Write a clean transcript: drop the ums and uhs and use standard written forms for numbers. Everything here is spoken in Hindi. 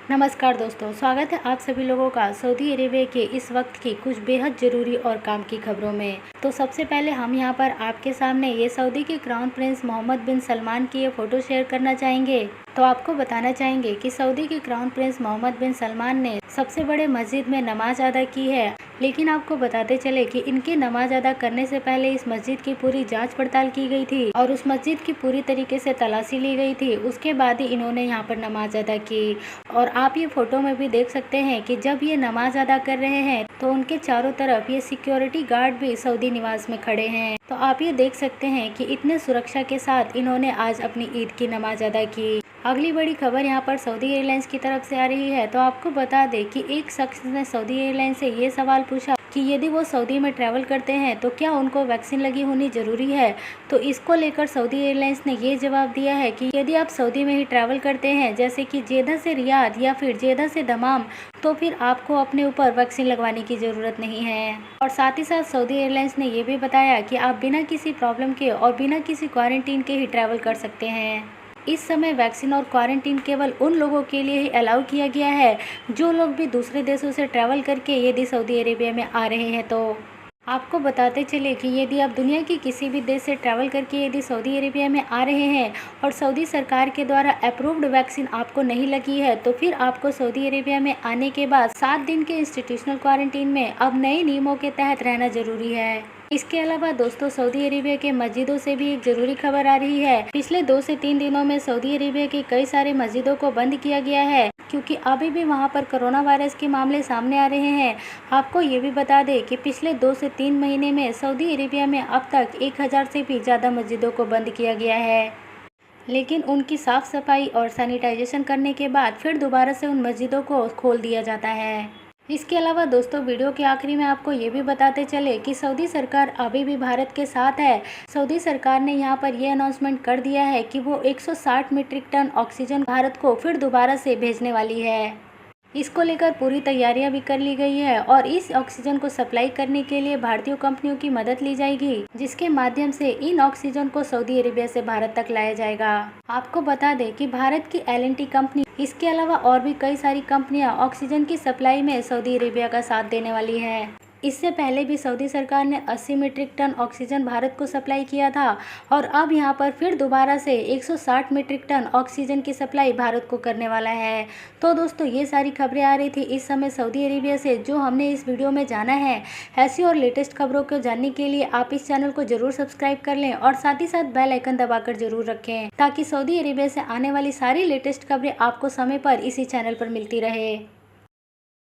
नमस्कार दोस्तों, स्वागत है आप सभी लोगों का सऊदी अरेबिया के इस वक्त की कुछ बेहद ज़रूरी और काम की खबरों में। तो सबसे पहले हम यहां पर आपके सामने ये सऊदी के क्राउन प्रिंस मोहम्मद बिन सलमान की ये फ़ोटो शेयर करना चाहेंगे। तो आपको बताना चाहेंगे कि सऊदी के क्राउन प्रिंस मोहम्मद बिन सलमान ने सबसे बड़े मस्जिद में नमाज अदा की है। लेकिन आपको बताते चले कि इनके नमाज अदा करने से पहले इस मस्जिद की पूरी जांच पड़ताल की गई थी और उस मस्जिद की पूरी तरीके से तलाशी ली गई थी। उसके बाद ही इन्होंने यहाँ पर नमाज अदा की। और आप ये फोटो में भी देख सकते हैं कि जब ये नमाज अदा कर रहे हैं तो उनके चारों तरफ ये सिक्योरिटी गार्ड भी सऊदी निवास में खड़े हैं। तो आप ये देख सकते हैं कि इतने सुरक्षा के साथ इन्होंने आज अपनी ईद की नमाज अदा की। अगली बड़ी खबर यहाँ पर सऊदी एयरलाइंस की तरफ से आ रही है। तो आपको बता दें कि एक शख्स ने सऊदी एयरलाइंस से ये सवाल पूछा कि यदि वो सऊदी में ट्रैवल करते हैं तो क्या उनको वैक्सीन लगी होनी ज़रूरी है। तो इसको लेकर सऊदी एयरलाइंस ने ये जवाब दिया है कि यदि आप सऊदी में ही ट्रैवल करते हैं, जैसे कि जेदा से रियाद या फिर जेदा से दमाम, तो फिर आपको अपने ऊपर वैक्सीन लगवाने की ज़रूरत नहीं है। और साथ ही साथ सऊदी एयरलाइंस ने ये भी बताया कि आप बिना किसी प्रॉब्लम के और बिना किसी क्वारंटीन के ही ट्रैवल कर सकते हैं। इस समय वैक्सीन और क्वारंटीन केवल उन लोगों के लिए ही अलाउ किया गया है जो लोग भी दूसरे देशों से ट्रैवल करके यदि सऊदी अरेबिया में आ रहे हैं। तो आपको बताते चले कि यदि आप दुनिया के किसी भी देश से ट्रैवल करके यदि सऊदी अरेबिया में आ रहे हैं और सऊदी सरकार के द्वारा अप्रूव्ड वैक्सीन आपको नहीं लगी है, तो फिर आपको सऊदी अरेबिया में आने के बाद 7 दिन के इंस्टीट्यूशनल क्वारंटीन में अब नए नियमों के तहत रहना जरूरी है। इसके अलावा दोस्तों, सऊदी अरेबिया के मस्जिदों से भी एक जरूरी खबर आ रही है। पिछले 2 से 3 दिनों में सऊदी अरेबिया की कई सारे मस्जिदों को बंद किया गया है क्योंकि अभी भी वहां पर कोरोना वायरस के मामले सामने आ रहे हैं। आपको ये भी बता दें कि पिछले 2 से 3 महीने में सऊदी अरेबिया में अब तक 1000 से भी ज़्यादा मस्जिदों को बंद किया गया है। लेकिन उनकी साफ सफाई और सैनिटाइजेशन करने के बाद फिर दोबारा से उन मस्जिदों को खोल दिया जाता है। इसके अलावा दोस्तों, वीडियो के आखिरी में आपको ये भी बताते चले कि सऊदी सरकार अभी भी भारत के साथ है। सऊदी सरकार ने यहाँ पर यह अनाउंसमेंट कर दिया है कि वो 160 मीट्रिक टन ऑक्सीजन भारत को फिर दोबारा से भेजने वाली है। इसको लेकर पूरी तैयारियां भी कर ली गई है और इस ऑक्सीजन को सप्लाई करने के लिए भारतीय कंपनियों की मदद ली जाएगी, जिसके माध्यम से इन ऑक्सीजन को सऊदी अरेबिया से भारत तक लाया जाएगा। आपको बता दें कि भारत की L&T कंपनी, इसके अलावा और भी कई सारी कंपनियां ऑक्सीजन की सप्लाई में सऊदी अरेबिया का साथ देने वाली है। इससे पहले भी सऊदी सरकार ने 80 मीट्रिक टन ऑक्सीजन भारत को सप्लाई किया था और अब यहां पर फिर दोबारा से 160 मीट्रिक टन ऑक्सीजन की सप्लाई भारत को करने वाला है। तो दोस्तों, ये सारी खबरें आ रही थी इस समय सऊदी अरेबिया से जो हमने इस वीडियो में जाना है। ऐसी और लेटेस्ट खबरों को जानने के लिए आप इस चैनल को जरूर सब्सक्राइब कर लें और साथ ही साथ बेल आइकन दबाकर जरूर रखें ताकि सऊदी अरेबिया से आने वाली सारी लेटेस्ट खबरें आपको समय पर इसी चैनल पर मिलती रहे।